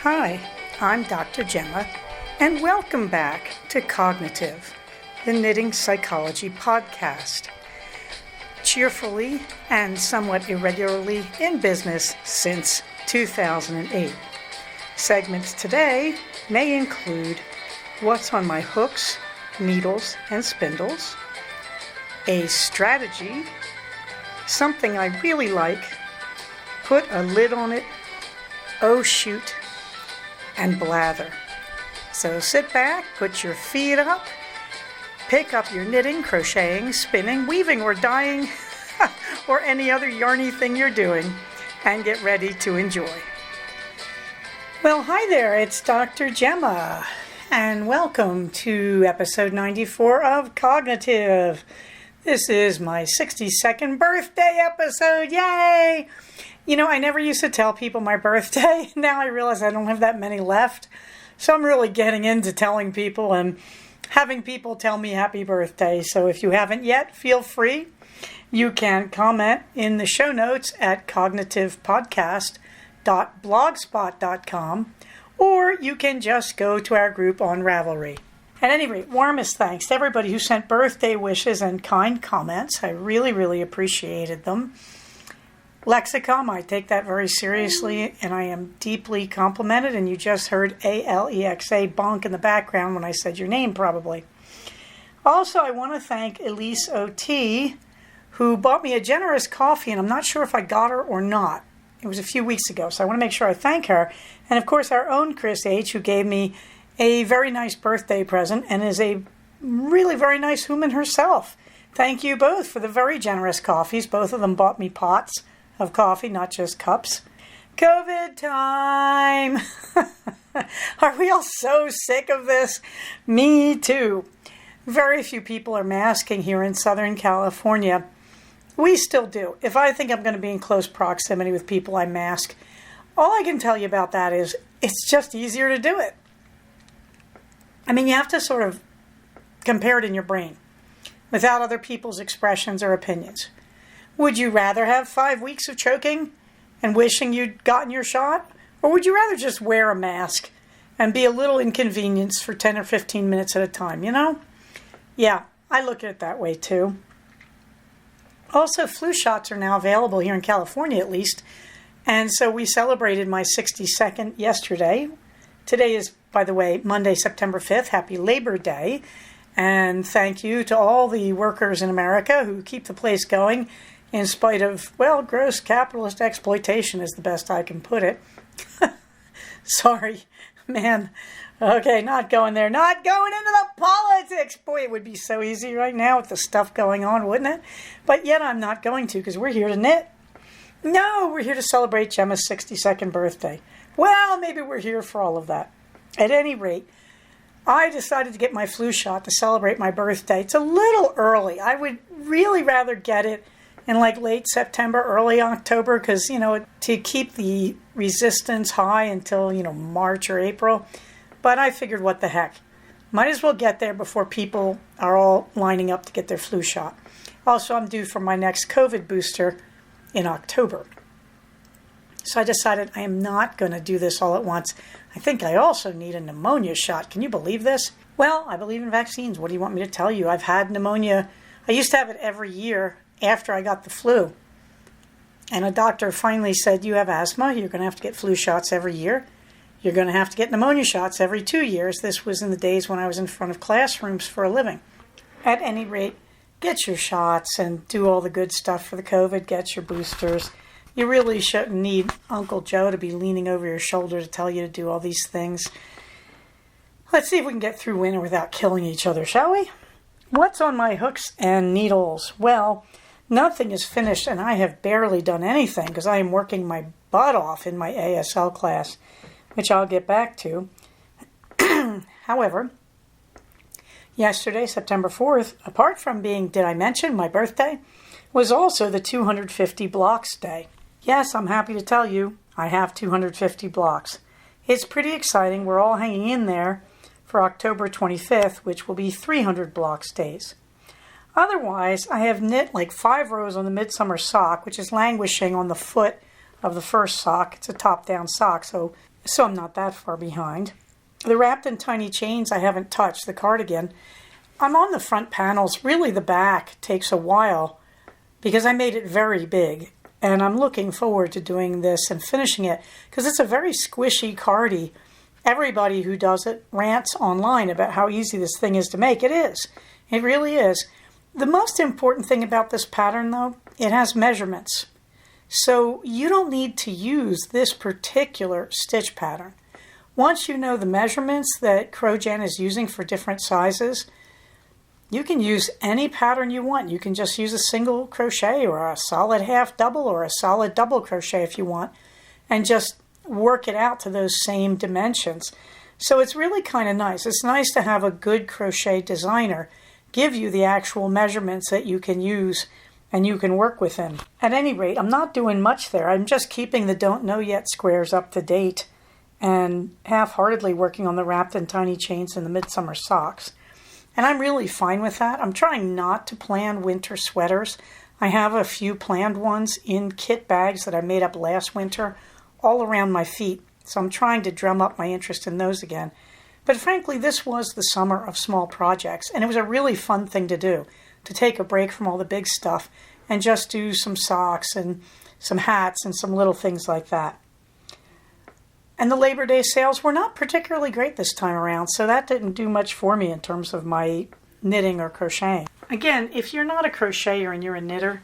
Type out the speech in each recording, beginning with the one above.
Hi, I'm Dr. Gemma, and welcome back to Cognitive, the Knitting Psychology podcast. Cheerfully and somewhat irregularly in business since 2008. Segments today may include what's on my hooks, needles, and spindles, a strategy, something I really like, put a lid on it, oh shoot, and blather. So sit back, put your feet up, pick up your knitting, crocheting, spinning, weaving, or dyeing, or any other yarny thing you're doing, and get ready to enjoy. Well, hi there, it's Dr. Gemma, and welcome to episode 94 of Cognitive. This is my 62nd birthday episode, yay! You know, I never used to tell people my birthday. Now I realize I don't have that many left. So I'm really getting into telling people and having people tell me happy birthday. So if you haven't yet, feel free. You can comment in the show notes at cognitivepodcast.blogspot.com, or you can just go to our group on Ravelry. At any rate, warmest thanks to everybody who sent birthday wishes and kind comments. I really appreciated them. Lexicom, I take that very seriously, and I am deeply complimented, and you just heard ALEXA bonk in the background when I said your name, probably. Also, I want to thank Elise O.T., who bought me a generous coffee, and I'm not sure if I got her or not. It was a few weeks ago, so I want to make sure I thank her. And, of course, our own Chris H., who gave me a very nice birthday present and is a really very nice woman herself. Thank you both for the very generous coffees. Both of them bought me pots of coffee, not just cups. COVID time! Are we all so sick of this? Me too. Very few people are masking here in Southern California. We still do. If I think I'm going to be in close proximity with people, I mask. All I can tell you about that is it's just easier to do it. I mean, you have to sort of compare it in your brain without other people's expressions or opinions. Would you rather have 5 weeks of choking and wishing you'd gotten your shot? Or would you rather just wear a mask and be a little inconvenienced for 10 or 15 minutes at a time, you know? Yeah, I look at it that way too. Also, flu shots are now available here in California at least. And so we celebrated my 62nd yesterday. Today is, by the way, Monday, September 5th. Happy Labor Day. And thank you to all the workers in America who keep the place going in spite of, well, gross capitalist exploitation is the best I can put it. Sorry, man. Okay, not going there. Not going into the politics. Boy, it would be so easy right now with the stuff going on, wouldn't it? But yet I'm not going to, because we're here to knit. No, we're here to celebrate Gemma's 62nd birthday. Well, maybe we're here for all of that. At any rate, I decided to get my flu shot to celebrate my birthday. It's a little early. I would really rather get it in like late September, early October, because, you know, to keep the resistance high until, you know, March or April. But I figured, what the heck? Might as well get there before people are all lining up to get their flu shot. Also, I'm due for my next COVID booster in October. So I decided I am not going to do this all at once. I think I also need a pneumonia shot. Can you believe this? Well, I believe in vaccines. What do you want me to tell you? I've had pneumonia. I used to have it every year after I got the flu. And a doctor finally said, you have asthma. You're going to have to get flu shots every year. You're going to have to get pneumonia shots every 2 years. This was in the days when I was in front of classrooms for a living. At any rate, get your shots and do all the good stuff for the COVID. Get your boosters. You really shouldn't need Uncle Joe to be leaning over your shoulder to tell you to do all these things. Let's see if we can get through winter without killing each other, shall we? What's on my hooks and needles? Well, nothing is finished, and I have barely done anything because I am working my butt off in my ASL class, which I'll get back to. However, yesterday, September 4th, apart from being, did I mention, my birthday, was also the 250 blocks day. Yes, I'm happy to tell you, I have 250 blocks. It's pretty exciting. We're all hanging in there for October 25th, which will be 300 blocks days. Otherwise, I have knit like 5 rows on the midsummer sock, which is languishing on the foot of the first sock. It's a top-down sock, so I'm not that far behind. The Wrapped in Tiny Chains I haven't touched, the cardigan. I'm on the front panels. Really, the back takes a while because I made it very big. And I'm looking forward to doing this and finishing it because it's a very squishy cardie. Everybody who does it rants online about how easy this thing is to make. It is. It really is. The most important thing about this pattern, though, it has measurements. So you don't need to use this particular stitch pattern. Once you know the measurements that Crowgen is using for different sizes, you can use any pattern you want. You can just use a single crochet or a solid half double or a solid double crochet if you want, and just work it out to those same dimensions. So it's really kind of nice. It's nice to have a good crochet designer give you the actual measurements that you can use and you can work within. At any rate, I'm not doing much there. I'm just keeping the Don't Know Yet squares up to date and half-heartedly working on the Wrapped in Tiny Chains and the Midsummer socks. And I'm really fine with that. I'm trying not to plan winter sweaters. I have a few planned ones in kit bags that I made up last winter all around my feet. So I'm trying to drum up my interest in those again. But frankly, this was the summer of small projects, and it was a really fun thing to do, to take a break from all the big stuff and just do some socks and some hats and some little things like that. And the Labor Day sales were not particularly great this time around, so that didn't do much for me in terms of my knitting or crocheting. Again, if you're not a crocheter and you're a knitter,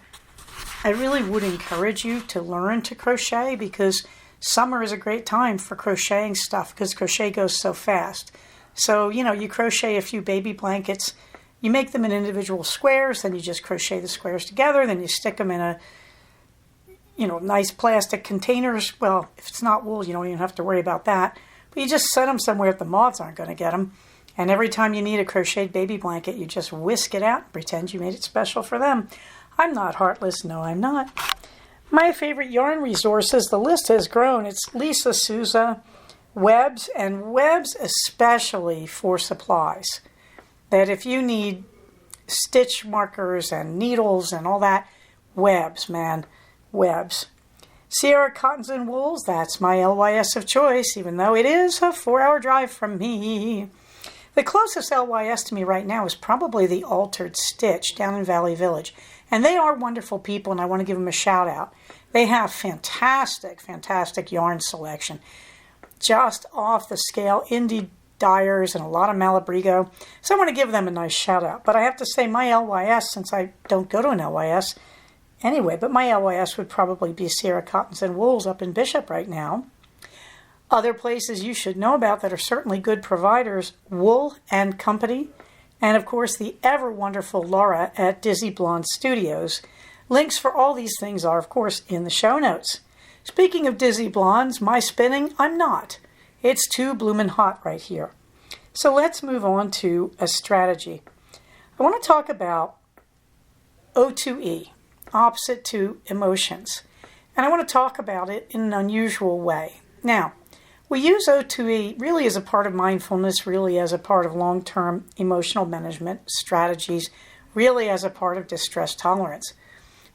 I really would encourage you to learn to crochet because summer is a great time for crocheting stuff because crochet goes so fast. So, you crochet a few baby blankets, you make them in individual squares, then you just crochet the squares together, then you stick them in a nice plastic containers. Well, if it's not wool, you don't even have to worry about that. But you just set them somewhere that the moths aren't going to get them. And every time you need a crocheted baby blanket, you just whisk it out and pretend you made it special for them. I'm not heartless. No, I'm not. My favorite yarn resources, the list has grown. It's Lisa Souza, Webs, and Webs especially for supplies. That if you need stitch markers and needles and all that, Webs, man. Webs. Sierra Cottons and Wools, that's my LYS of choice, even though it is a 4-hour drive from me. The closest LYS to me right now is probably the Altered Stitch down in Valley Village. And they are wonderful people, and I want to give them a shout out. They have fantastic, fantastic yarn selection. Just off the scale, indie dyers and a lot of Malabrigo. So I want to give them a nice shout out. But I have to say my LYS, since I don't go to an LYS, anyway, but my LYS would probably be Sierra Cottons and Wools up in Bishop right now. Other places you should know about that are certainly good providers, Wool and Company, and of course the ever wonderful Laura at Dizzy Blonde Studios. Links for all these things are, of course, in the show notes. Speaking of Dizzy Blondes, my spinning, I'm not. It's too bloomin' hot right here. So let's move on to a strategy. I want to talk about O2E. Opposite to emotions. And I want to talk about it in an unusual way. Now, we use O2E really as a part of mindfulness, really as a part of long-term emotional management strategies, really as a part of distress tolerance.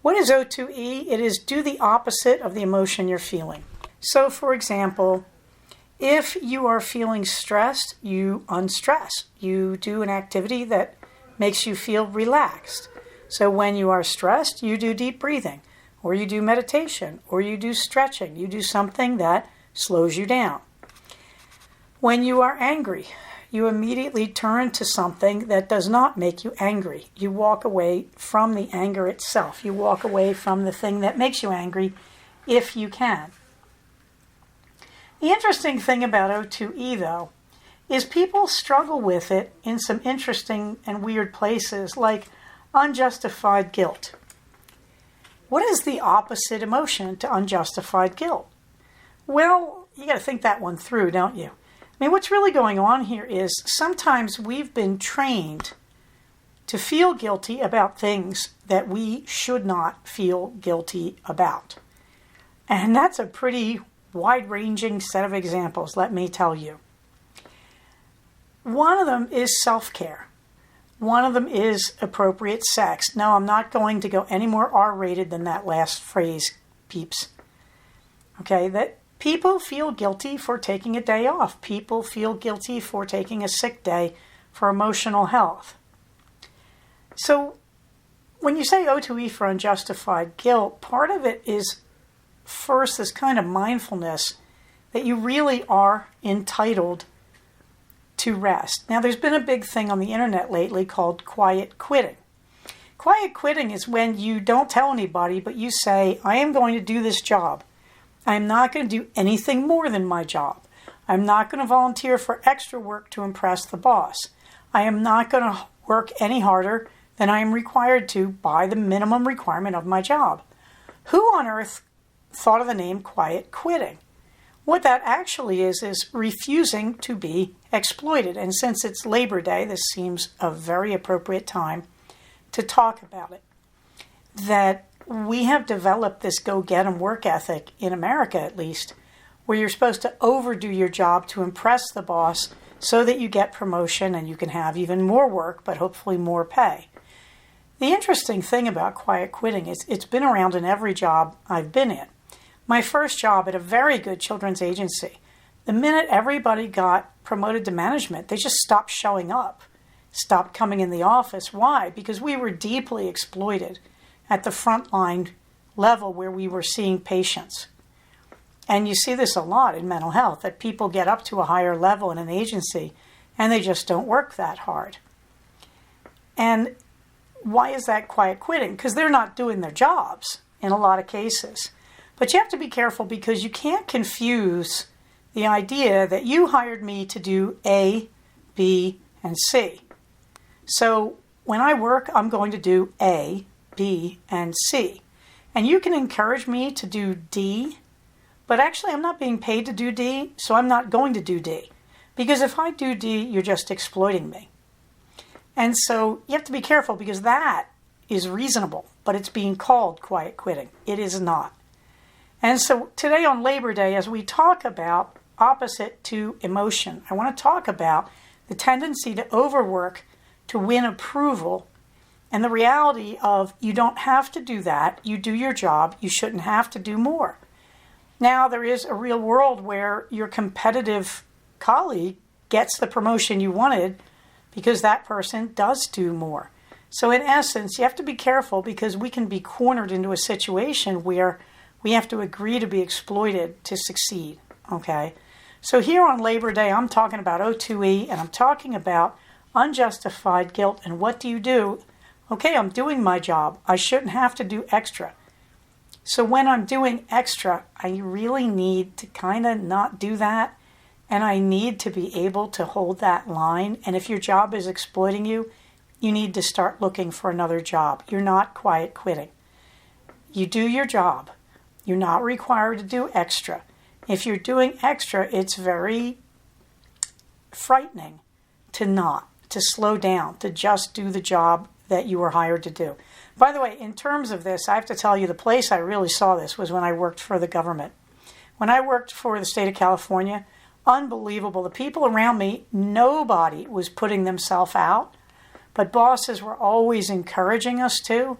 What is O2E? It is do the opposite of the emotion you're feeling. So, for example, if you are feeling stressed, you unstress. You do an activity that makes you feel relaxed. So when you are stressed, you do deep breathing, or you do meditation, or you do stretching. You do something that slows you down. When you are angry, you immediately turn to something that does not make you angry. You walk away from the anger itself. You walk away from the thing that makes you angry if you can. The interesting thing about O2E, though, is people struggle with it in some interesting and weird places, like unjustified guilt. What is the opposite emotion to unjustified guilt? Well, you got to think that one through, don't you? I mean, what's really going on here is sometimes we've been trained to feel guilty about things that we should not feel guilty about. And that's a pretty wide-ranging set of examples, let me tell you. One of them is self-care. One of them is appropriate sex. No, I'm not going to go any more R-rated than that last phrase, peeps. Okay, that people feel guilty for taking a day off. People feel guilty for taking a sick day for emotional health. So when you say O2E for unjustified guilt, part of it is first this kind of mindfulness that you really are entitled to rest. Now, there's been a big thing on the internet lately called quiet quitting. Quiet quitting is when you don't tell anybody, but you say, I am going to do this job. I am not going to do anything more than my job. I'm not going to volunteer for extra work to impress the boss. I am not going to work any harder than I am required to by the minimum requirement of my job. Who on earth thought of the name quiet quitting? What that actually is refusing to be exploited. And since it's Labor Day, this seems a very appropriate time to talk about it. That we have developed this go-get-em work ethic, in America at least, where you're supposed to overdo your job to impress the boss so that you get promotion and you can have even more work, but hopefully more pay. The interesting thing about quiet quitting is it's been around in every job I've been in. My first job at a very good children's agency, the minute everybody got promoted to management, they just stopped showing up, stopped coming in the office. Why? Because we were deeply exploited at the frontline level where we were seeing patients. And you see this a lot in mental health, that people get up to a higher level in an agency and they just don't work that hard. And why is that quiet quitting? Because they're not doing their jobs in a lot of cases. But you have to be careful because you can't confuse the idea that you hired me to do A, B, and C. So when I work, I'm going to do A, B, and C. And you can encourage me to do D, but actually I'm not being paid to do D, so I'm not going to do D. Because if I do D, you're just exploiting me. And so you have to be careful because that is reasonable, but it's being called quiet quitting. It is not. And so today on Labor Day, as we talk about opposite to emotion, I want to talk about the tendency to overwork to win approval and the reality of you don't have to do that. You do your job. You shouldn't have to do more. Now, there is a real world where your competitive colleague gets the promotion you wanted because that person does do more. So in essence, you have to be careful because we can be cornered into a situation where we have to agree to be exploited to succeed, okay? So here on Labor Day, I'm talking about O2E, and I'm talking about unjustified guilt, and what do you do? Okay, I'm doing my job. I shouldn't have to do extra. So when I'm doing extra, I really need to kind of not do that, and I need to be able to hold that line. And if your job is exploiting you, you need to start looking for another job. You're not quiet quitting. You do your job. You're not required to do extra. If you're doing extra, it's very frightening to slow down, to just do the job that you were hired to do. By the way, in terms of this, I have to tell you the place I really saw this was when I worked for the government. When I worked for the state of California, unbelievable. The people around me, nobody was putting themselves out, but bosses were always encouraging us to.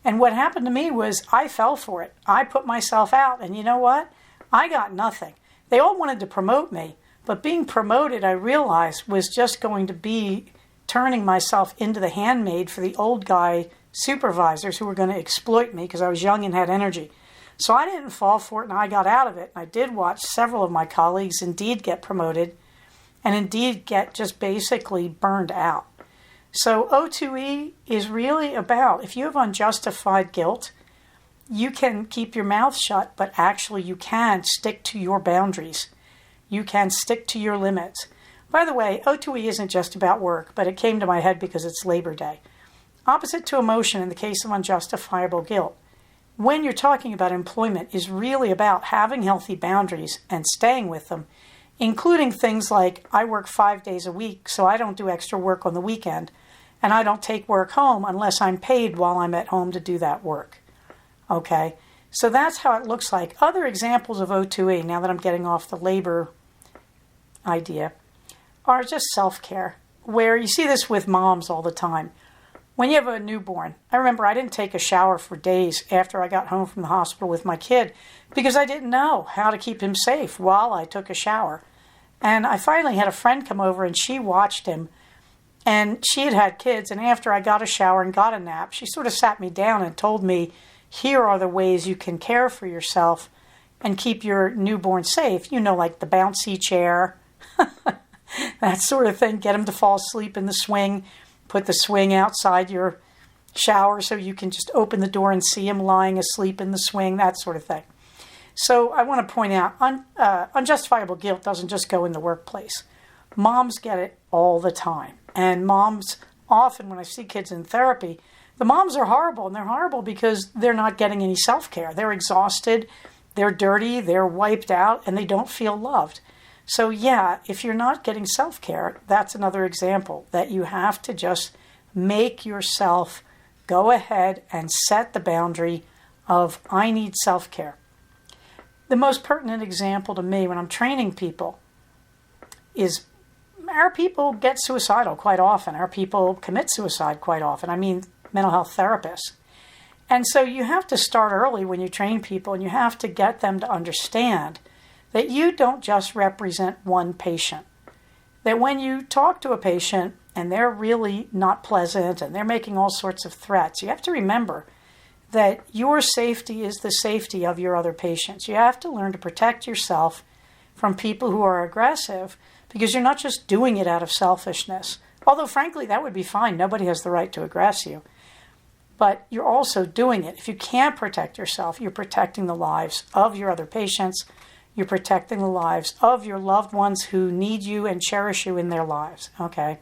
And what happened to me was I fell for it. I put myself out, and you know what? I got nothing. They all wanted to promote me, but being promoted, I realized, was just going to be turning myself into the handmaid for the old guy supervisors who were going to exploit me because I was young and had energy. So I didn't fall for it, and I got out of it. And I did watch several of my colleagues indeed get promoted and indeed get just basically burned out. So O2E is really about, if you have unjustified guilt, you can keep your mouth shut, but actually you can stick to your boundaries. You can stick to your limits. By the way, O2E isn't just about work, but it came to my head because it's Labor Day. Opposite to emotion in the case of unjustifiable guilt, when you're talking about employment, is really about having healthy boundaries and staying with them, including things like I work 5 days a week, so I don't do extra work on the weekend. And I don't take work home unless I'm paid while I'm at home to do that work. Okay? So that's how it looks like. Other examples of O2E, now that I'm getting off the labor idea, are just self-care, where you see this with moms all the time. When you have a newborn, I remember I didn't take a shower for days after I got home from the hospital with my kid because I didn't know how to keep him safe while I took a shower. And I finally had a friend come over and she watched him, and she had had kids, and after I got a shower and got a nap, she sort of sat me down and told me, here are the ways you can care for yourself and keep your newborn safe. You know, like the bouncy chair, that sort of thing. Get him to fall asleep in the swing. Put the swing outside your shower so you can just open the door and see him lying asleep in the swing, that sort of thing. So I want to point out, unjustifiable guilt doesn't just go in the workplace. Moms get it all the time. And moms, often when I see kids in therapy, the moms are horrible. And they're horrible because they're not getting any self-care. They're exhausted, they're dirty, they're wiped out, and they don't feel loved. So yeah, if you're not getting self-care, that's another example that you have to just make yourself go ahead and set the boundary of, I need self-care. The most pertinent example to me when I'm training people is our people get suicidal quite often. Our people commit suicide quite often. I mean, mental health therapists. And so you have to start early when you train people, and you have to get them to understand that you don't just represent one patient. That when you talk to a patient and they're really not pleasant and they're making all sorts of threats, you have to remember that your safety is the safety of your other patients. You have to learn to protect yourself from people who are aggressive, because you're not just doing it out of selfishness. Although, frankly, that would be fine. Nobody has the right to aggress you. But you're also doing it. If you can't protect yourself, you're protecting the lives of your other patients. You're protecting the lives of your loved ones who need you and cherish you in their lives. Okay?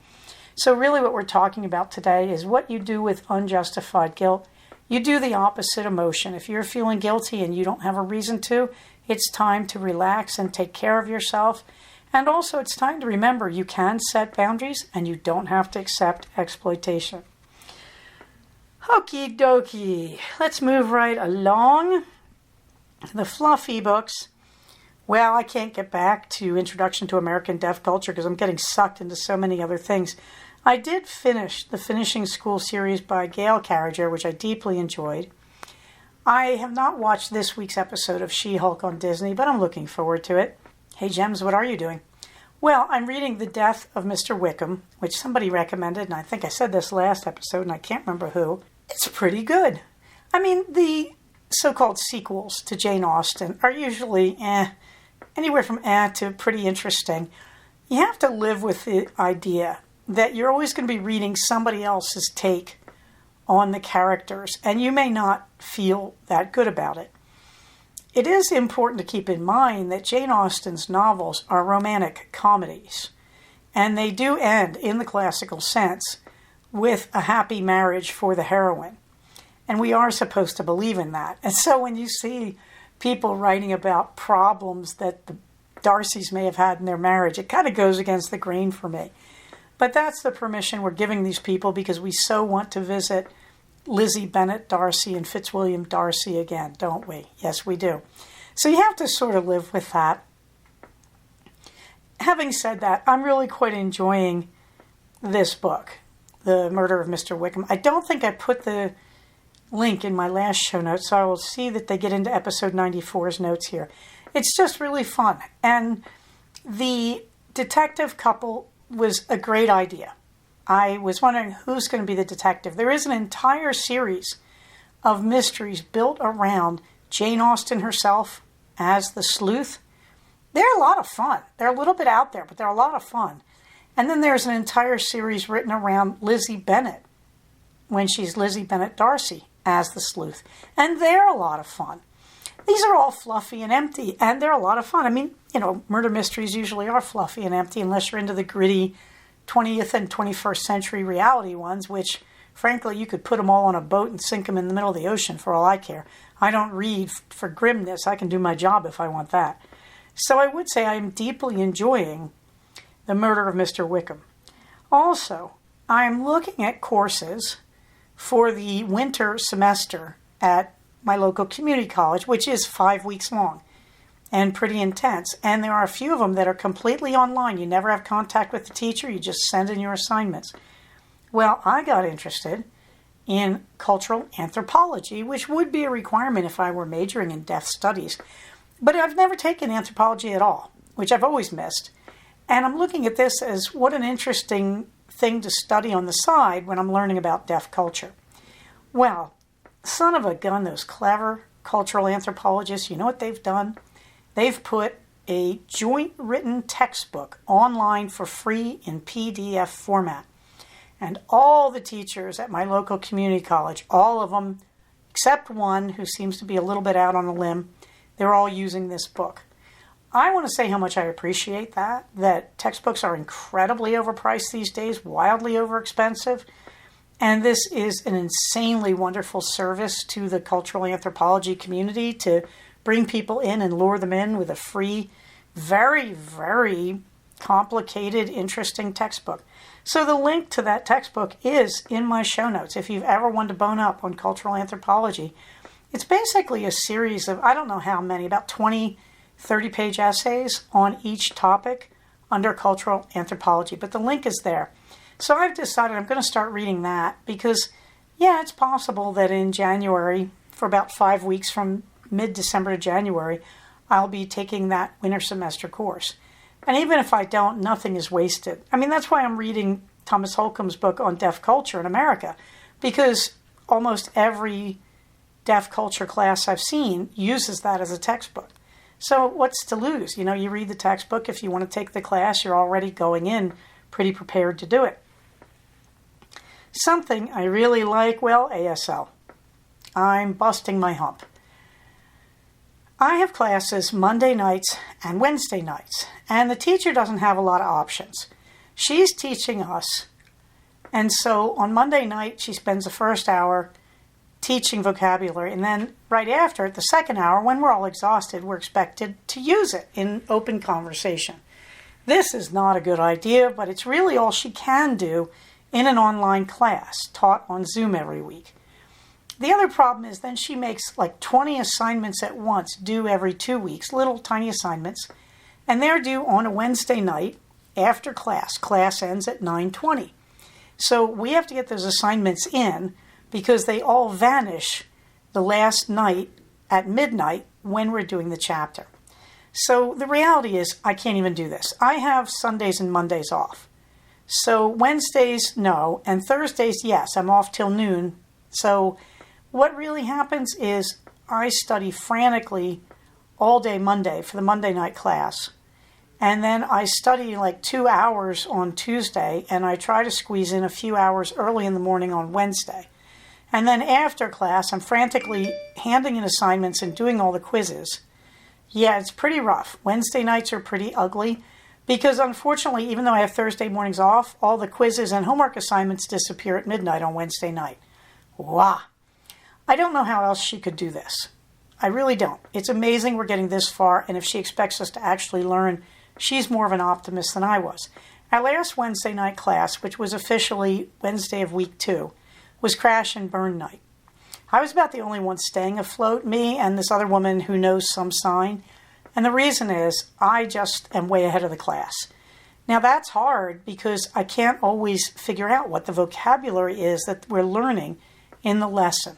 So really what we're talking about today is what you do with unjustified guilt. You do the opposite emotion. If you're feeling guilty and you don't have a reason to, it's time to relax and take care of yourself. And also it's time to remember you can set boundaries and you don't have to accept exploitation. Okie dokie. Let's move right along. The fluffy books. Well, I can't get back to Introduction to American Deaf Culture because I'm getting sucked into so many other things. I did finish the Finishing School series by Gail Carriger, which I deeply enjoyed. I have not watched this week's episode of She-Hulk on Disney, but I'm looking forward to it. Hey, Gems, what are you doing? Well, I'm reading The Death of Mr. Wickham, which somebody recommended, and I think I said this last episode, and I can't remember who. It's pretty good. I mean, the so-called sequels to Jane Austen are usually anywhere from to pretty interesting. You have to live with the idea that you're always going to be reading somebody else's take on the characters, and you may not feel that good about it. It is important to keep in mind that Jane Austen's novels are romantic comedies, and they do end, in the classical sense, with a happy marriage for the heroine. And we are supposed to believe in that. And so when you see people writing about problems that the Darcys may have had in their marriage, it kind of goes against the grain for me. But that's the permission we're giving these people because we so want to visit Lizzie Bennet Darcy and Fitzwilliam Darcy again, don't we? Yes, we do. So you have to sort of live with that. Having said that, I'm really quite enjoying this book, The Murder of Mr. Wickham. I don't think I put the link in my last show notes, so I will see that they get into episode 94's notes here. It's just really fun. And the detective couple was a great idea. I was wondering who's going to be the detective. There is an entire series of mysteries built around Jane Austen herself as the sleuth. They're a lot of fun. They're a little bit out there, but they're a lot of fun. And then there's an entire series written around Lizzie Bennet when she's Lizzie Bennet Darcy as the sleuth. And they're a lot of fun. These are all fluffy and empty, and they're a lot of fun. I mean, murder mysteries usually are fluffy and empty unless you're into the gritty 20th and 21st century reality ones, which, frankly, you could put them all on a boat and sink them in the middle of the ocean for all I care. I don't read for grimness. I can do my job if I want that. So I would say I am deeply enjoying The Murder of Mr. Wickham. Also, I am looking at courses for the winter semester at my local community college, which is 5 weeks long and pretty intense. And there are a few of them that are completely online. You never have contact with the teacher. You just send in your assignments. Well, I got interested in cultural anthropology, which would be a requirement if I were majoring in deaf studies. But I've never taken anthropology at all, which I've always missed. And I'm looking at this as what an interesting thing to study on the side when I'm learning about deaf culture. Well, son of a gun, those clever cultural anthropologists, you know what they've done? They've put a joint written textbook online for free in PDF format. And all the teachers at my local community college, all of them, except one who seems to be a little bit out on a limb, they're all using this book. I want to say how much I appreciate that textbooks are incredibly overpriced these days, wildly overexpensive. And this is an insanely wonderful service to the cultural anthropology community to bring people in and lure them in with a free, very, very complicated, interesting textbook. So the link to that textbook is in my show notes if you've ever wanted to bone up on cultural anthropology. It's basically a series of, I don't know how many, about 20, 30-page essays on each topic under cultural anthropology. But the link is there. So I've decided I'm going to start reading that because, yeah, it's possible that in January, for about 5 weeks from mid-December to January, I'll be taking that winter semester course. And even if I don't, nothing is wasted. I mean, that's why I'm reading Thomas Holcomb's book on deaf culture in America, because almost every deaf culture class I've seen uses that as a textbook. So what's to lose? You know, you read the textbook. If you want to take the class, you're already going in pretty prepared to do it. Something I really like, well, ASL. I'm busting my hump. I have classes Monday nights and Wednesday nights, and the teacher doesn't have a lot of options. She's teaching us, and so on Monday night, she spends the first hour teaching vocabulary, and then right after it, the second hour, when we're all exhausted, we're expected to use it in open conversation. This is not a good idea, but it's really all she can do in an online class taught on Zoom every week. The other problem is then she makes like 20 assignments at once due every 2 weeks, little tiny assignments, and they're due on a Wednesday night after class. Class ends at 9:20. So we have to get those assignments in because they all vanish the last night at midnight when we're doing the chapter. So the reality is I can't even do this. I have Sundays and Mondays off. So Wednesdays, no, and Thursdays, yes, I'm off till noon. So what really happens is I study frantically all day Monday for the Monday night class. And then I study like 2 hours on Tuesday, and I try to squeeze in a few hours early in the morning on Wednesday. And then after class, I'm frantically handing in assignments and doing all the quizzes. Yeah, it's pretty rough. Wednesday nights are pretty ugly because unfortunately, even though I have Thursday mornings off, all the quizzes and homework assignments disappear at midnight on Wednesday night. Wow. I don't know how else she could do this. I really don't. It's amazing we're getting this far, and if she expects us to actually learn, she's more of an optimist than I was. Our last Wednesday night class, which was officially Wednesday of week 2, was crash and burn night. I was about the only one staying afloat, me and this other woman who knows some sign, and the reason is I just am way ahead of the class. Now that's hard because I can't always figure out what the vocabulary is that we're learning in the lesson.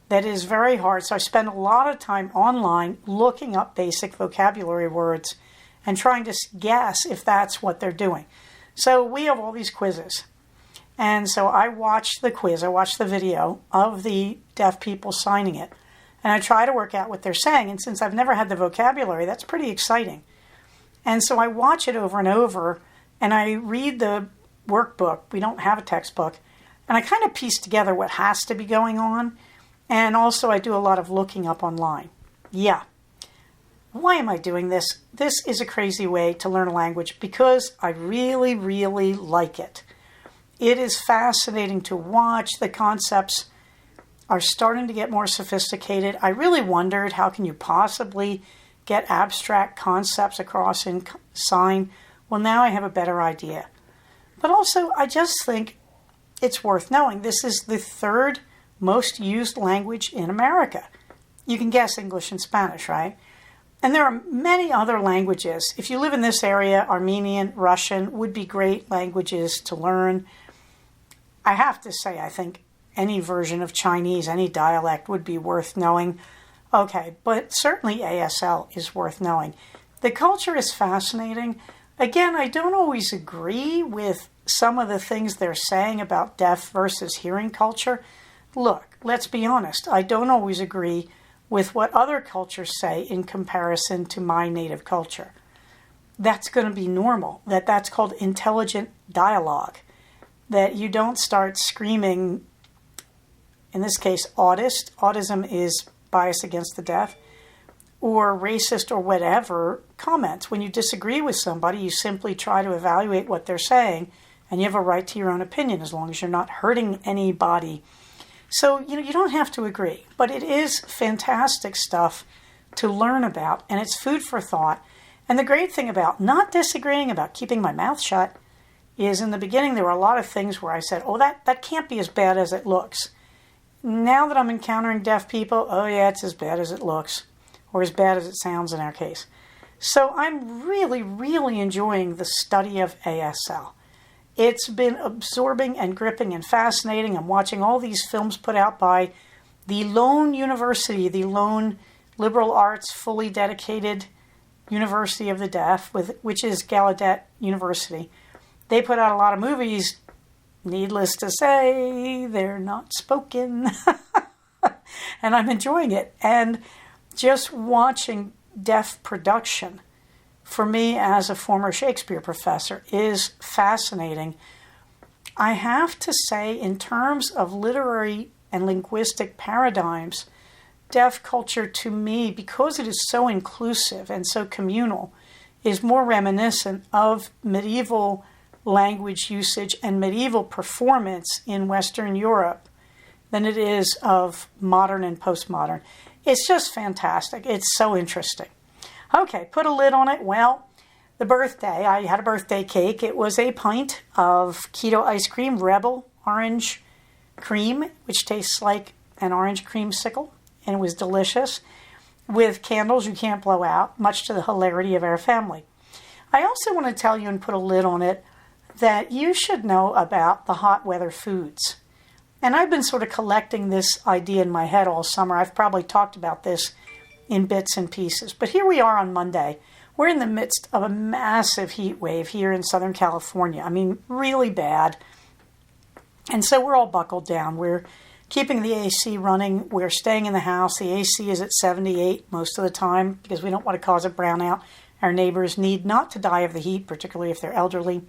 That is very hard. So I spend a lot of time online looking up basic vocabulary words and trying to guess if that's what they're doing. So we have all these quizzes. And so I watch the quiz, I watch the video of the deaf people signing it, and I try to work out what they're saying. And since I've never had the vocabulary, that's pretty exciting. And so I watch it over and over, and I read the workbook. We don't have a textbook. And I kind of piece together what has to be going on. And also I do a lot of looking up online. Yeah. Why am I doing this? This is a crazy way to learn a language because I really, really like it. It is fascinating to watch. The concepts are starting to get more sophisticated. I really wondered how can you possibly get abstract concepts across in sign. Well, now I have a better idea. But also, I just think it's worth knowing. This is the third most used language in America. You can guess English and Spanish, right? And there are many other languages. If you live in this area, Armenian, Russian would be great languages to learn. I have to say, I think any version of Chinese, any dialect would be worth knowing. Okay, but certainly ASL is worth knowing. The culture is fascinating. Again, I don't always agree with some of the things they're saying about deaf versus hearing culture. Look, let's be honest. I don't always agree with what other cultures say in comparison to my native culture. That's going to be normal. That's called intelligent dialogue. That you don't start screaming, in this case, autist. Autism is bias against the deaf, or racist or whatever comments. When you disagree with somebody, you simply try to evaluate what they're saying, and you have a right to your own opinion as long as you're not hurting anybody. So, you don't have to agree, but it is fantastic stuff to learn about, and it's food for thought. And the great thing about not disagreeing, about keeping my mouth shut, is in the beginning there were a lot of things where I said, oh, that can't be as bad as it looks. Now that I'm encountering deaf people, oh yeah, it's as bad as it looks, or as bad as it sounds in our case. So I'm really, really enjoying the study of ASL. It's been absorbing and gripping and fascinating. I'm watching all these films put out by the lone university, the lone liberal arts, fully dedicated University of the Deaf, which is Gallaudet University. They put out a lot of movies. Needless to say, they're not spoken. And I'm enjoying it. And just watching deaf production, for me as a former Shakespeare professor, is fascinating. I have to say, in terms of literary and linguistic paradigms, deaf culture to me, because it is so inclusive and so communal, is more reminiscent of medieval language usage and medieval performance in Western Europe than it is of modern and postmodern. It's just fantastic. It's so interesting. Okay, put a lid on it. Well, the birthday, I had a birthday cake. It was a pint of keto ice cream, Rebel orange cream, which tastes like an orange creamsicle, and it was delicious, with candles you can't blow out, much to the hilarity of our family. I also want to tell you, and put a lid on it, that you should know about the hot weather foods. And I've been sort of collecting this idea in my head all summer. I've probably talked about this in bits and pieces. But here we are on Monday. We're in the midst of a massive heat wave here in Southern California. I mean, really bad. And so we're all buckled down. We're keeping the AC running. We're staying in the house. The AC is at 78 most of the time because we don't want to cause a brownout. Our neighbors need not to die of the heat, particularly if they're elderly.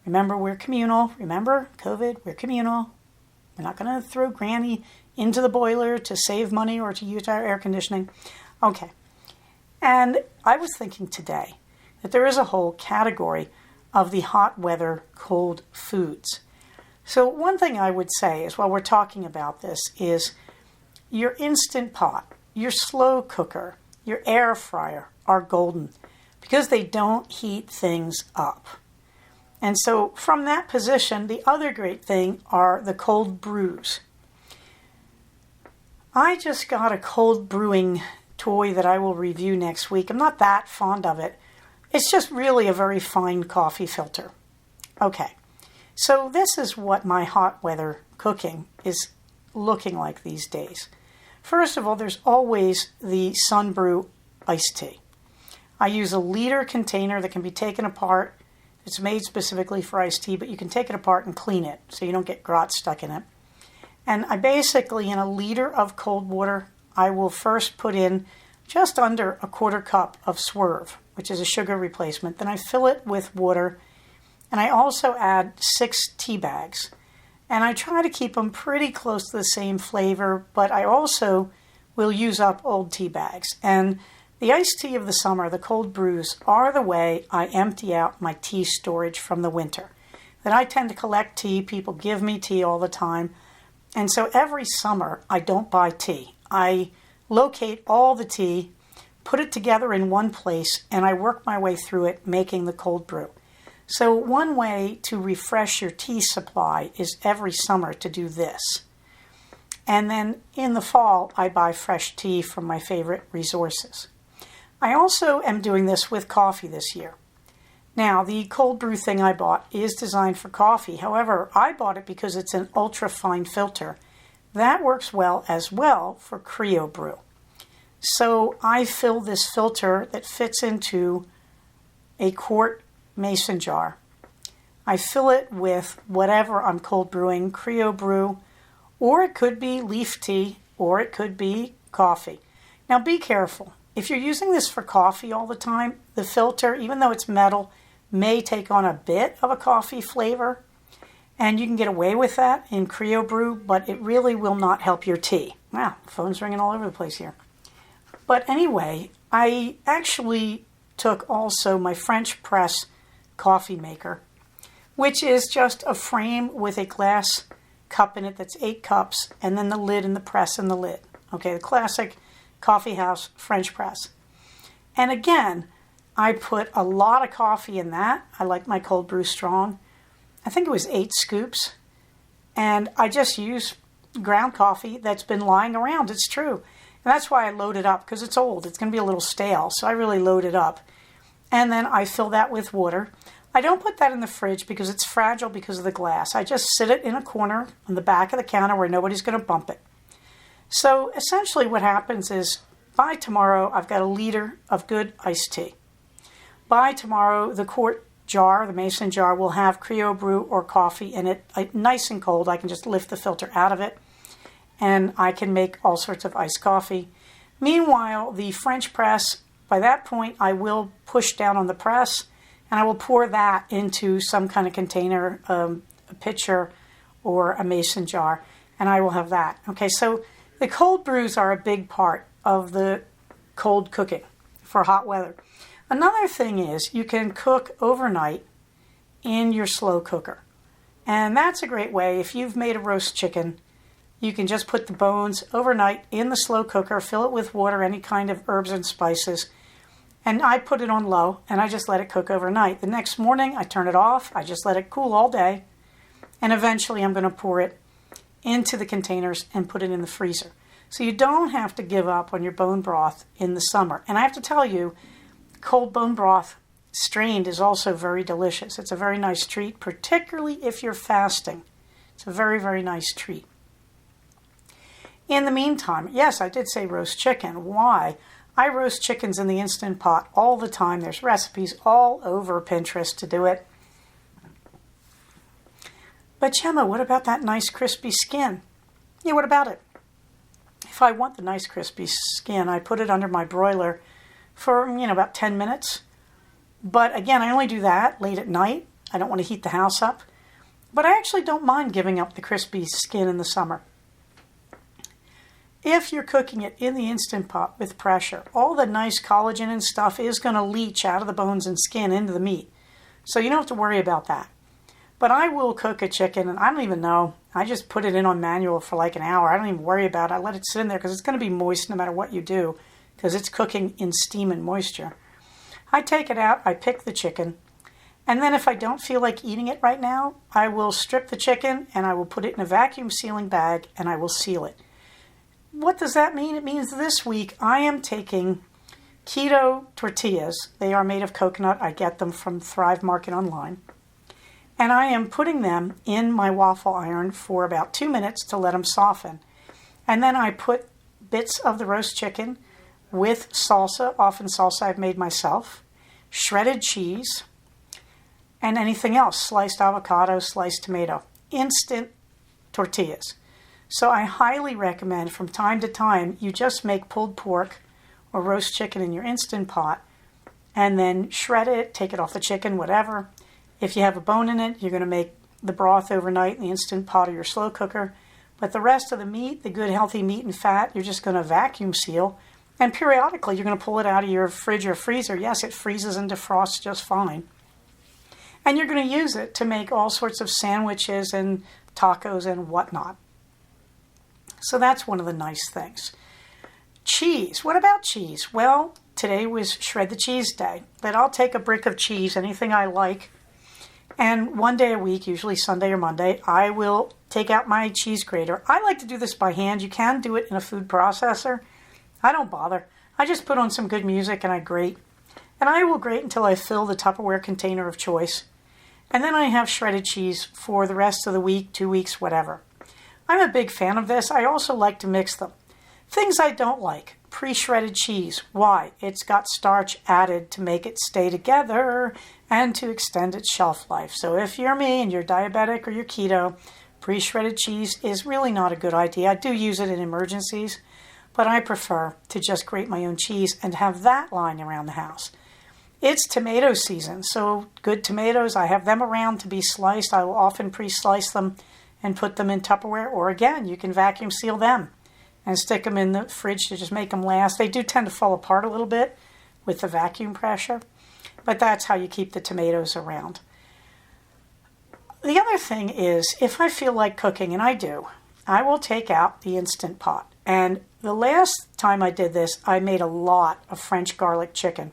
Remember, we're communal. Remember, COVID, we're communal. We're not going to throw Granny into the boiler to save money or to use our air conditioning. Okay. And I was thinking today that there is a whole category of the hot weather cold foods. So one thing I would say is, while we're talking about this, is your Instant Pot, your slow cooker, your air fryer are golden because they don't heat things up. And so from that position, the other great thing are the cold brews. I just got a cold brewing toy that I will review next week. I'm not that fond of it. It's just really a very fine coffee filter. Okay, so this is what my hot weather cooking is looking like these days. First of all, there's always the Sunbrew iced tea. I use a liter container that can be taken apart. It's made specifically for iced tea, but you can take it apart and clean it so you don't get grout stuck in it. And I basically, in a liter of cold water, I will first put in just under a quarter cup of Swerve, which is a sugar replacement. Then I fill it with water, and I also add 6 tea bags. And I try to keep them pretty close to the same flavor, but I also will use up old tea bags. And the iced tea of the summer, the cold brews, are the way I empty out my tea storage from the winter. Then I tend to collect tea. People give me tea all the time. And so every summer, I don't buy tea. I locate all the tea, put it together in one place, and I work my way through it, making the cold brew. So one way to refresh your tea supply is every summer to do this. And then in the fall, I buy fresh tea from my favorite resources. I also am doing this with coffee this year. Now, the cold brew thing I bought is designed for coffee. However, I bought it because it's an ultra fine filter That works well as well for Creo Brew. So I fill this filter that fits into a quart mason jar. I fill it with whatever I'm cold brewing, Creo Brew, or it could be leaf tea, or it could be coffee. Now be careful. If you're using this for coffee all the time, the filter, even though it's metal, may take on a bit of a coffee flavor, and you can get away with that in Creo Brew, but it really will not help your tea. Wow, phone's ringing all over the place here. But anyway, I actually took also my French press coffee maker, which is just a frame with a glass cup in it that's 8 cups, and then the lid and the press and the lid. Okay, the classic coffee house French press. And again, I put a lot of coffee in that. I like my cold brew strong. I think it was 8 scoops. And I just use ground coffee that's been lying around. It's true. And that's why I load it up, because it's old. It's going to be a little stale. So I really load it up. And then I fill that with water. I don't put that in the fridge because it's fragile because of the glass. I just sit it in a corner on the back of the counter where nobody's going to bump it. So essentially what happens is by tomorrow I've got a liter of good iced tea. By tomorrow the quart jar, the mason jar, will have Creo Brew or coffee in it, nice and cold. I can just lift the filter out of it and I can make all sorts of iced coffee. Meanwhile, the French press, by that point I will push down on the press and I will pour that into some kind of container, a pitcher or a mason jar, and I will have that. Okay, so the cold brews are a big part of the cold cooking for hot weather. Another thing is you can cook overnight in your slow cooker. And that's a great way. If you've made a roast chicken, you can just put the bones overnight in the slow cooker, fill it with water, any kind of herbs and spices. And I put it on low and I just let it cook overnight. The next morning I turn it off. I just let it cool all day. And eventually I'm going to pour it into the containers and put it in the freezer. So you don't have to give up on your bone broth in the summer. And I have to tell you, cold bone broth strained is also very delicious. It's a very nice treat, particularly if you're fasting. It's a very, very nice treat. In the meantime, yes, I did say roast chicken. Why? I roast chickens in the Instant Pot all the time. There's recipes all over Pinterest to do it. But Gemma, what about that nice crispy skin? Yeah, what about it? If I want the nice crispy skin, I put it under my broiler for, about 10 minutes. But again, I only do that late at night. I don't want to heat the house up. But I actually don't mind giving up the crispy skin in the summer. If you're cooking it in the Instant Pot with pressure, all the nice collagen and stuff is going to leach out of the bones and skin into the meat. So you don't have to worry about that. But I will cook a chicken, and I don't even know. I just put it in on manual for like an hour. I don't even worry about it. I let it sit in there because it's going to be moist no matter what you do because it's cooking in steam and moisture. I take it out, I pick the chicken, and then if I don't feel like eating it right now, I will strip the chicken and I will put it in a vacuum sealing bag and I will seal it. What does that mean? It means this week I am taking keto tortillas. They are made of coconut. I get them from Thrive Market online. And I am putting them in my waffle iron for about 2 minutes to let them soften. And then I put bits of the roast chicken with salsa, often salsa I've made myself, shredded cheese, and anything else, sliced avocado, sliced tomato. Instant tortillas. So I highly recommend from time to time you just make pulled pork or roast chicken in your Instant Pot and then shred it, take it off the chicken, whatever. If you have a bone in it, you're going to make the broth overnight in the Instant Pot or your slow cooker. But the rest of the meat, the good healthy meat and fat, you're just going to vacuum seal. And periodically you're going to pull it out of your fridge or freezer. Yes, it freezes and defrosts just fine. And you're going to use it to make all sorts of sandwiches and tacos and whatnot. So that's one of the nice things. Cheese. What about cheese? Well, today was Shred the Cheese Day. But I'll take a brick of cheese, anything I like, and one day a week, usually Sunday or Monday, I will take out my cheese grater. I like to do this by hand. You can do it in a food processor. I don't bother. I just put on some good music and I grate. And I will grate until I fill the Tupperware container of choice. And then I have shredded cheese for the rest of the week, 2 weeks, whatever. I'm a big fan of this. I also like to mix them. Things I don't like. Pre-shredded cheese. Why? It's got starch added to make it stay together and to extend its shelf life. So if you're me and you're diabetic or you're keto, pre-shredded cheese is really not a good idea. I do use it in emergencies, but I prefer to just grate my own cheese and have that lying around the house. It's tomato season, so good tomatoes, I have them around to be sliced. I will often pre-slice them and put them in Tupperware, or again, you can vacuum seal them and stick them in the fridge to just make them last. They do tend to fall apart a little bit with the vacuum pressure, but that's how you keep the tomatoes around. The other thing is, if I feel like cooking, and I do, I will take out the Instant Pot. And the last time I did this, I made a lot of French garlic chicken.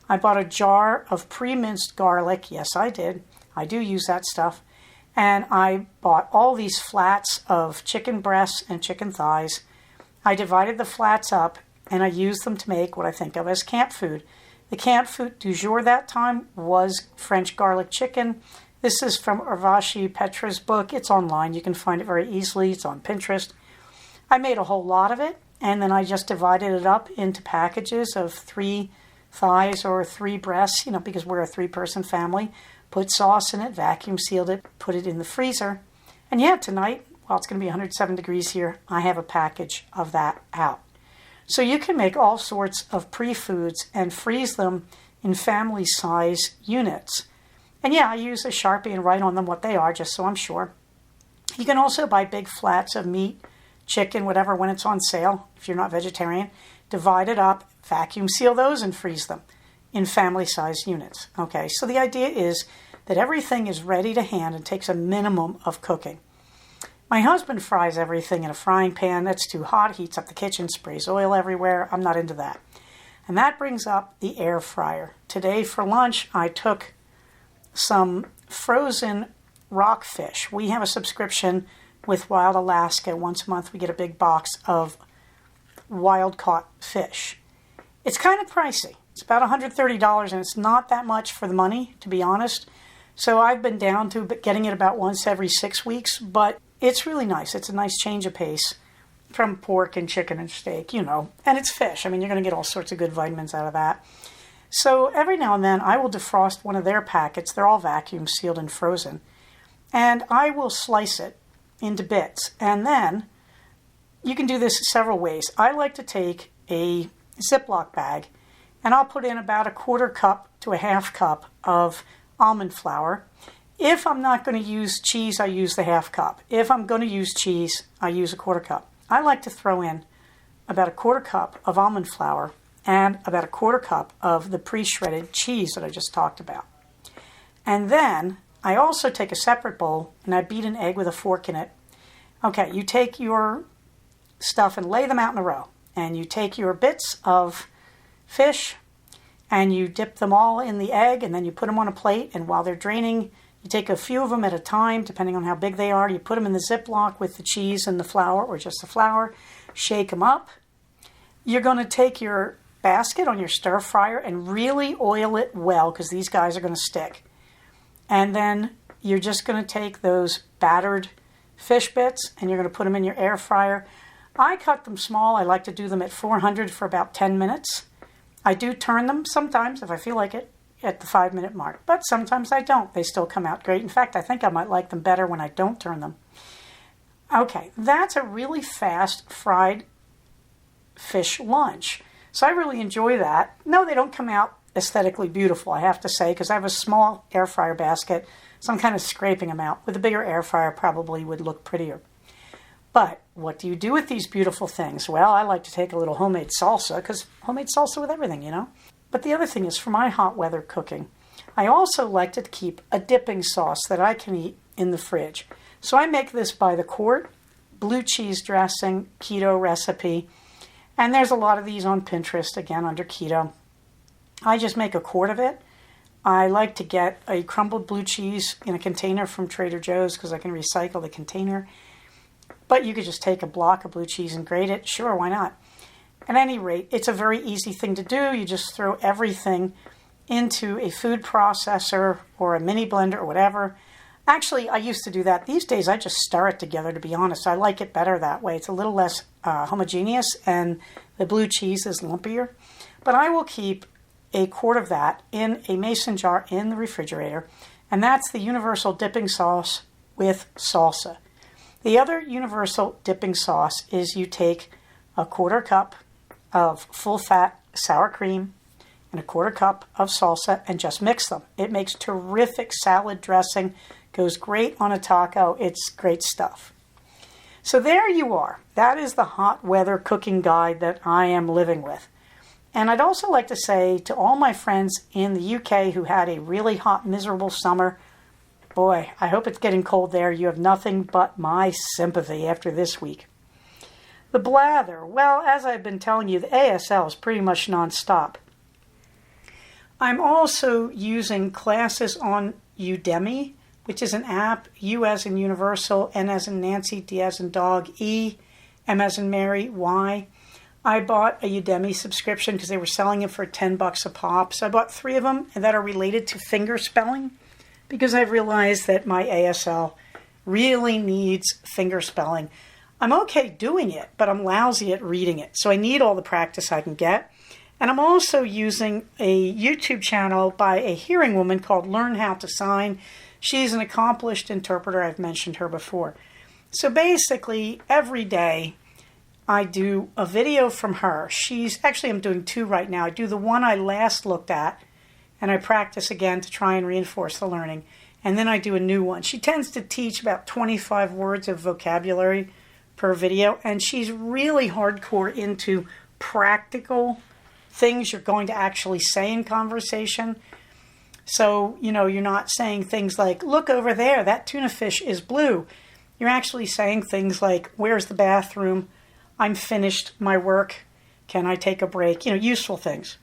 I bought a jar of pre-minced garlic. Yes, I did. I do use that stuff. And I bought all these flats of chicken breasts and chicken thighs. I divided the flats up and I used them to make what I think of as camp food. The camp food du jour that time was French garlic chicken. This is from Urvashi Petra's book. It's online. You can find it very easily. It's on Pinterest. I made a whole lot of it, and then I just divided it up into packages of 3 thighs or 3 breasts, because we're a 3-person family. Put sauce in it, vacuum sealed it, put it in the freezer. And yeah, tonight, while it's going to be 107 degrees here, I have a package of that out. So you can make all sorts of pre-foods and freeze them in family size units. And yeah, I use a Sharpie and write on them what they are, just so I'm sure. You can also buy big flats of meat, chicken, whatever, when it's on sale, if you're not vegetarian. Divide it up, vacuum seal those, and freeze them in family size units. Okay, so the idea is that everything is ready to hand and takes a minimum of cooking. My husband fries everything in a frying pan. That's too hot, heats up the kitchen, sprays oil everywhere. I'm not into that. And that brings up the air fryer. Today for lunch, I took some frozen rockfish. We have a subscription with Wild Alaska. Once a month we get a big box of wild caught fish. It's kind of pricey. It's about $130 and it's not that much for the money, to be honest. So I've been down to getting it about once every 6 weeks, but it's really nice. It's a nice change of pace from pork and chicken and steak, and it's fish. I mean, you're going to get all sorts of good vitamins out of that. So every now and then I will defrost one of their packets. They're all vacuum sealed and frozen. And I will slice it into bits. And then you can do this several ways. I like to take a Ziploc bag and I'll put in about a 1/4 cup to a 1/2 cup of almond flour. If I'm not going to use cheese, I use the 1/2 cup. If I'm going to use cheese, I use a 1/4 cup. I like to throw in about a 1/4 cup of almond flour and about a 1/4 cup of the pre-shredded cheese that I just talked about. And then I also take a separate bowl and I beat an egg with a fork in it. Okay, you take your stuff and lay them out in a row. And you take your bits of fish and you dip them all in the egg and then you put them on a plate. And while they're draining, you take a few of them at a time, depending on how big they are. You put them in the Ziploc with the cheese and the flour, or just the flour. Shake them up. You're going to take your basket on your stir fryer and really oil it well, because these guys are going to stick. And then you're just going to take those battered fish bits and you're going to put them in your air fryer. I cut them small. I like to do them at 400 for about 10 minutes. I do turn them sometimes if I feel like it at the 5-minute mark, but sometimes I don't. They still come out great. In fact, I think I might like them better when I don't turn them. Okay, that's a really fast fried fish lunch. So I really enjoy that. No, they don't come out aesthetically beautiful, I have to say, because I have a small air fryer basket, so I'm kind of scraping them out. With a bigger air fryer, probably would look prettier. But what do you do with these beautiful things? Well, I like to take a little homemade salsa, because homemade salsa with everything, But the other thing is, for my hot weather cooking, I also like to keep a dipping sauce that I can eat in the fridge. So I make this by the quart, blue cheese dressing, keto recipe. And there's a lot of these on Pinterest, again, under keto. I just make a quart of it. I like to get a crumbled blue cheese in a container from Trader Joe's because I can recycle the container. But you could just take a block of blue cheese and grate it. Sure, why not? At any rate, it's a very easy thing to do. You just throw everything into a food processor or a mini blender or whatever. Actually, I used to do that. These days, I just stir it together, to be honest. I like it better that way. It's a little less homogeneous, and the blue cheese is lumpier. But I will keep a quart of that in a mason jar in the refrigerator, and that's the universal dipping sauce with salsa. The other universal dipping sauce is you take a quarter cup of full-fat sour cream and a quarter cup of salsa and just mix them. It makes terrific salad dressing, goes great on a taco. It's great stuff. So there you are. That is the hot weather cooking guide that I am living with. And I'd also like to say to all my friends in the UK who had a really hot, miserable summer, boy, I hope it's getting cold there. You have nothing but my sympathy after this week. The blather, well, as I've been telling you, the ASL is pretty much nonstop. I'm also using classes on Udemy, which is an app, U as in Universal, N as in Nancy, D as in Dog, E, M as in Mary, Y. I bought a Udemy subscription because they were selling it for $10 a pop. So I bought 3 of them that are related to finger spelling because I've realized that my ASL really needs finger spelling. I'm okay doing it, but I'm lousy at reading it. So I need all the practice I can get. And I'm also using a YouTube channel by a hearing woman called Learn How to Sign. She's an accomplished interpreter. I've mentioned her before. So basically, every day I do a video from her. I'm doing 2 right now. I do the one I last looked at, and I practice again to try and reinforce the learning. And then I do a new one. She tends to teach about 25 words of vocabulary per video, and she's really hardcore into practical things you're going to actually say in conversation. So, you're not saying things like, look over there, that tuna fish is blue. You're actually saying things like, where's the bathroom? I'm finished my work. Can I take a break? Useful things.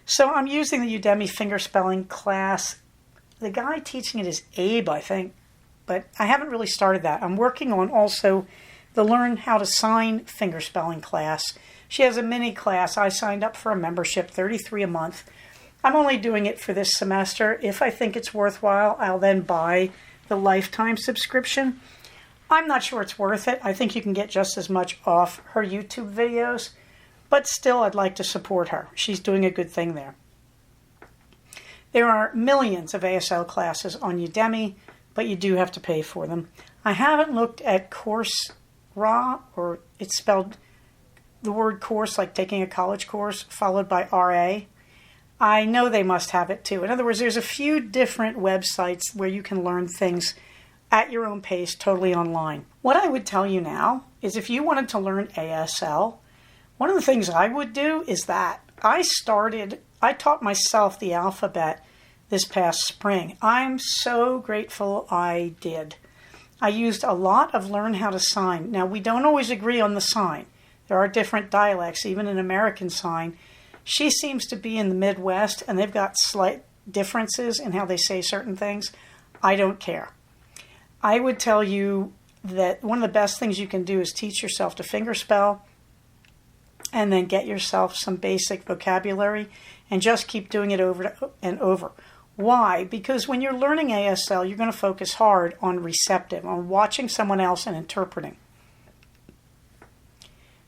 So I'm using the Udemy fingerspelling class. The guy teaching it is Abe, I think, but I haven't really started that. I'm working on also the Learn How to Sign fingerspelling class. She has a mini class. I signed up for a membership, $33 a month. I'm only doing it for this semester. If I think it's worthwhile, I'll then buy the lifetime subscription. I'm not sure it's worth it. I think you can get just as much off her YouTube videos, but still I'd like to support her. She's doing a good thing there. There are millions of ASL classes on Udemy, but you do have to pay for them. I haven't looked at Coursera, or it's spelled the word course like taking a college course followed by RA. I know they must have it too. In other words, there's a few different websites where you can learn things at your own pace, totally online. What I would tell you now is if you wanted to learn ASL, one of the things I would do is that I taught myself the alphabet this past spring. I'm so grateful I did. I used a lot of Learn How to Sign. Now, we don't always agree on the sign. There are different dialects, even in American Sign. She seems to be in the Midwest, and they've got slight differences in how they say certain things. I don't care. I would tell you that one of the best things you can do is teach yourself to fingerspell and then get yourself some basic vocabulary and just keep doing it over and over. Why? Because when you're learning ASL, you're going to focus hard on receptive, on watching someone else and interpreting.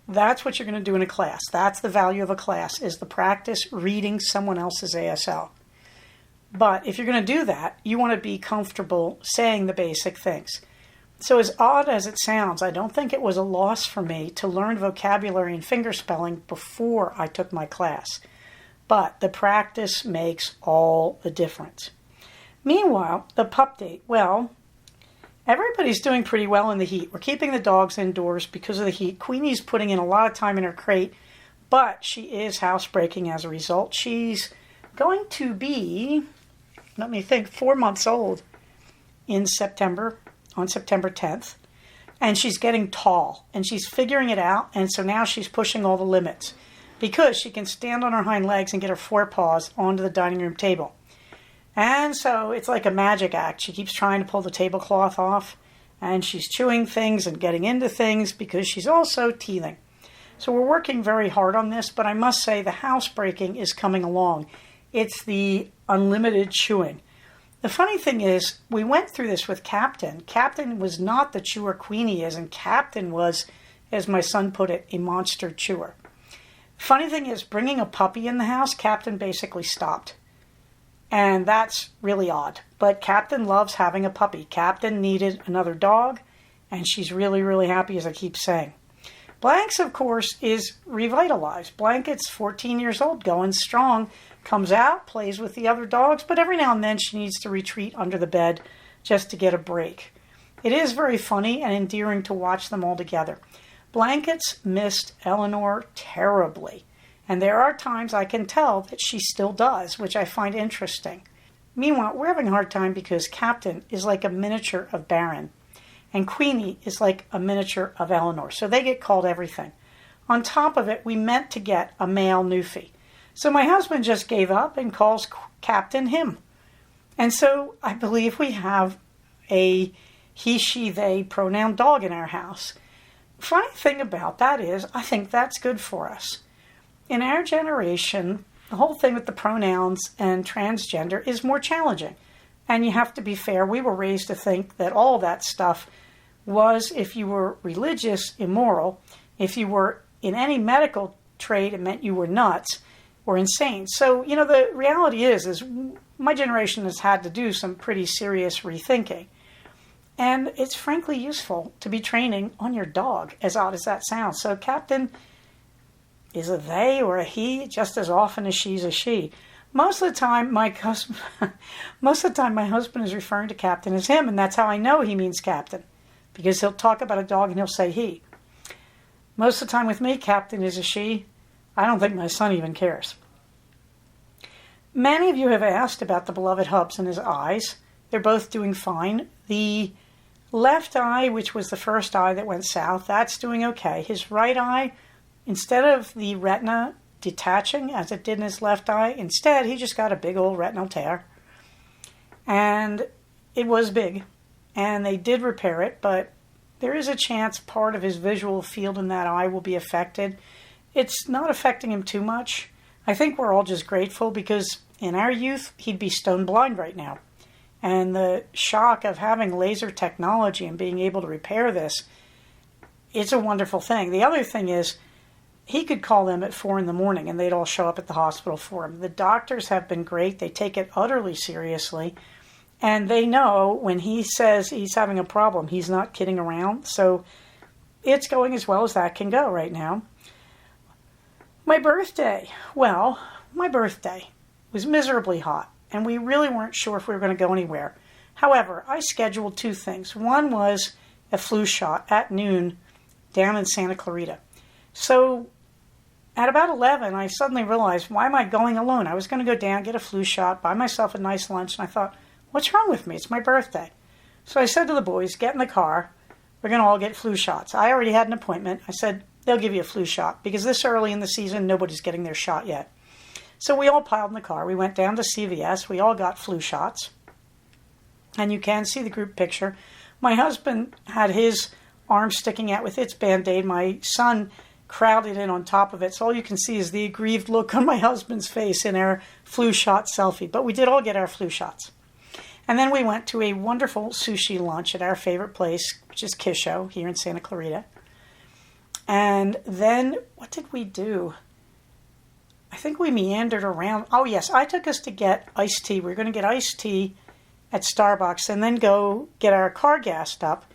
That's what you're going to do in a class. That's the value of a class, is the practice reading someone else's ASL. But if you're going to do that, you want to be comfortable saying the basic things. So as odd as it sounds, I don't think it was a loss for me to learn vocabulary and fingerspelling before I took my class. But the practice makes all the difference. Meanwhile, the pup date. Well, everybody's doing pretty well in the heat. We're keeping the dogs indoors because of the heat. Queenie's putting in a lot of time in her crate, but she is housebreaking as a result. She's going to be, 4 months old in September, on September 10th. And she's getting tall, and she's figuring it out, and so now she's pushing all the limits because she can stand on her hind legs and get her forepaws onto the dining room table. And so it's like a magic act. She keeps trying to pull the tablecloth off, and she's chewing things and getting into things because she's also teething. So we're working very hard on this, but I must say the housebreaking is coming along. It's the unlimited chewing. The funny thing is, we went through this with Captain. Captain was not the chewer Queenie is, and Captain was, as my son put it, a monster chewer. Funny thing is, bringing a puppy in the house, Captain basically stopped. And that's really odd. But Captain loves having a puppy. Captain needed another dog, and she's really, really happy, as I keep saying. Blanks, of course, is revitalized. Blanket's 14 years old, going strong, comes out, plays with the other dogs, but every now and then she needs to retreat under the bed just to get a break. It is very funny and endearing to watch them all together. Blankets missed Eleanor terribly, and there are times I can tell that she still does, which I find interesting. Meanwhile, we're having a hard time because Captain is like a miniature of Baron, and Queenie is like a miniature of Eleanor, so they get called everything. On top of it, we meant to get a male Newfie. So my husband just gave up and calls Captain him. And so I believe we have a he, she, they pronoun dog in our house. Funny thing about that is, I think that's good for us. In our generation, the whole thing with the pronouns and transgender is more challenging. And you have to be fair. We were raised to think that all that stuff was, if you were religious, immoral. If you were in any medical trade, it meant you were nuts or insane. So, the reality is my generation has had to do some pretty serious rethinking. And it's frankly useful to be training on your dog, as odd as that sounds. So Captain is a they or a he just as often as she's a she. Most of the time, my husband is referring to Captain as him, and that's how I know he means Captain, because he'll talk about a dog and he'll say he. Most of the time with me, Captain is a she. I don't think my son even cares. Many of you have asked about the beloved Hubs and his eyes. They're both doing fine. The left eye, which was the first eye that went south, that's doing okay. His right eye, instead of the retina detaching as it did in his left eye, instead he just got a big old retinal tear. And it was big. And they did repair it, but there is a chance part of his visual field in that eye will be affected. It's not affecting him too much. I think we're all just grateful because in our youth, he'd be stone blind right now. And the shock of having laser technology and being able to repair this, it's a wonderful thing. The other thing is, he could call them at 4 a.m. and they'd all show up at the hospital for him. The doctors have been great. They take it utterly seriously. And they know when he says he's having a problem, he's not kidding around. So it's going as well as that can go right now. My birthday. Well, my birthday was miserably hot, and we really weren't sure if we were going to go anywhere. However, I scheduled 2 things. One was a flu shot at noon down in Santa Clarita. So at about 11, I suddenly realized, why am I going alone? I was going to go down, get a flu shot, buy myself a nice lunch, and I thought, what's wrong with me? It's my birthday. So I said to the boys, get in the car. We're going to all get flu shots. I already had an appointment. I said, they'll give you a flu shot because this early in the season, nobody's getting their shot yet. So we all piled in the car. We went down to CVS. We all got flu shots. And you can see the group picture. My husband had his arm sticking out with its Band-Aid. My son crowded in on top of it. So all you can see is the aggrieved look on my husband's face in our flu shot selfie. But we did all get our flu shots. And then we went to a wonderful sushi lunch at our favorite place, which is Kisho here in Santa Clarita. And then, what did we do? I think we meandered around. Oh, yes, I took us to get iced tea. We were going to get iced tea at Starbucks and then go get our car gassed up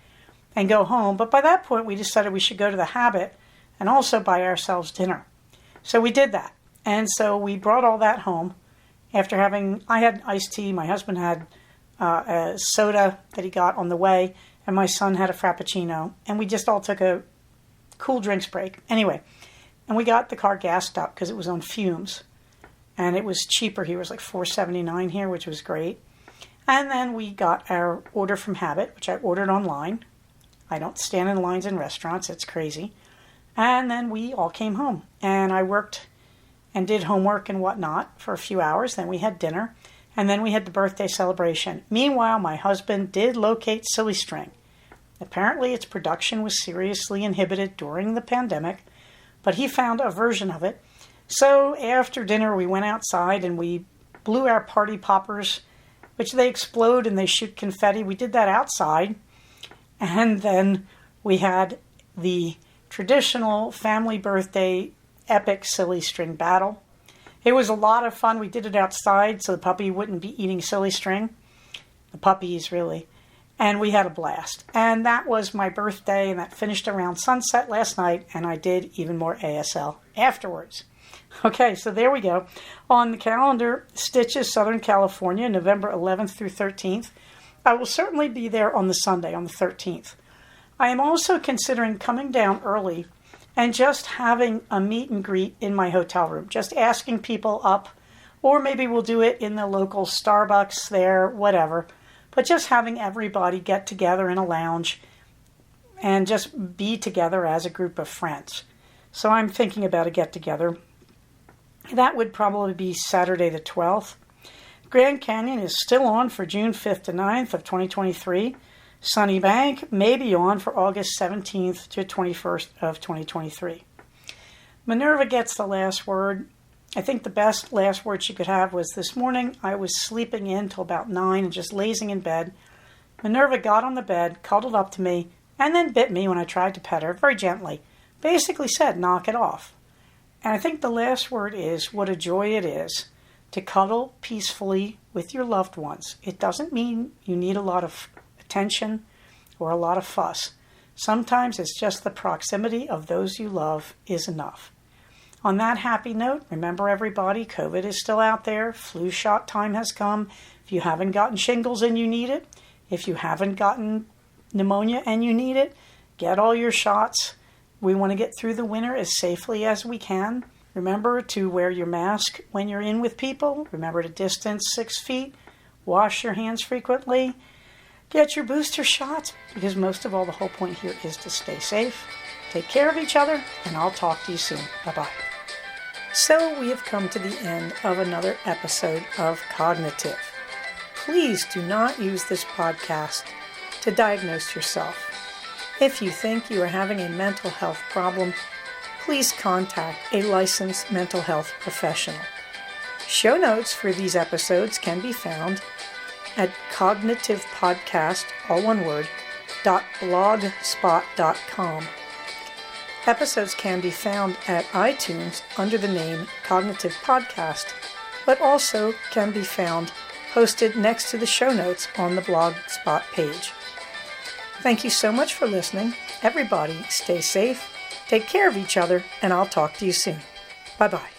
and go home. But by that point, we decided we should go to the Habit and also buy ourselves dinner. So we did that. And so we brought all that home after I had iced tea, my husband had a soda that he got on the way, and my son had a Frappuccino. And we just all took a cool drinks break. Anyway, and we got the car gassed up because it was on fumes. And it was cheaper here. It was like $4.79 here, which was great. And then we got our order from Habit, which I ordered online. I don't stand in lines in restaurants. It's crazy. And then we all came home. And I worked and did homework and whatnot for a few hours. Then we had dinner. And then we had the birthday celebration. Meanwhile, my husband did locate Silly String. Apparently, its production was seriously inhibited during the pandemic, but he found a version of it. So after dinner, we went outside and we blew our party poppers which they explode and they shoot confetti. We did that outside. And then we had the traditional family birthday epic silly string battle. It was a lot of fun. We did it outside so the puppy wouldn't be eating silly string. The puppies, really. And we had a blast. And that was my birthday, and that finished around sunset last night, and I did even more ASL afterwards. Okay, so there we go. On the calendar, Stitches, Southern California, November 11th through 13th. I will certainly be there on the Sunday, on the 13th. I am also considering coming down early and just having a meet and greet in my hotel room, just asking people up, or maybe we'll do it in the local Starbucks there, whatever, but just having everybody get together in a lounge and just be together as a group of friends. So I'm thinking about a get-together. That would probably be Saturday the 12th. Grand Canyon is still on for June 5th to 9th of 2023. Sunny Bank may be on for August 17th to 21st of 2023. Minerva gets the last word. I think the best last word she could have was this morning. I was sleeping in till about 9 and just lazing in bed. Minerva got on the bed, cuddled up to me, and then bit me when I tried to pet her very gently. Basically said, knock it off. And I think the last word is what a joy it is to cuddle peacefully with your loved ones. It doesn't mean you need a lot of attention or a lot of fuss. Sometimes it's just the proximity of those you love is enough. On that happy note, remember everybody, COVID is still out there. Flu shot time has come. If you haven't gotten shingles and you need it, if you haven't gotten pneumonia and you need it, get all your shots. We want to get through the winter as safely as we can. Remember to wear your mask when you're in with people. Remember to distance 6 feet. Wash your hands frequently. Get your booster shots, because most of all, the whole point here is to stay safe. Take care of each other, and I'll talk to you soon. Bye-bye. So we have come to the end of another episode of Cognitive. Please do not use this podcast to diagnose yourself. If you think you are having a mental health problem, please contact a licensed mental health professional. Show notes for these episodes can be found at cognitivepodcast, all one word, .blogspot.com. Episodes can be found at iTunes under the name Cognitive Podcast, but also can be found posted next to the show notes on the Blogspot page. Thank you so much for listening. Everybody, stay safe, take care of each other, and I'll talk to you soon. Bye-bye.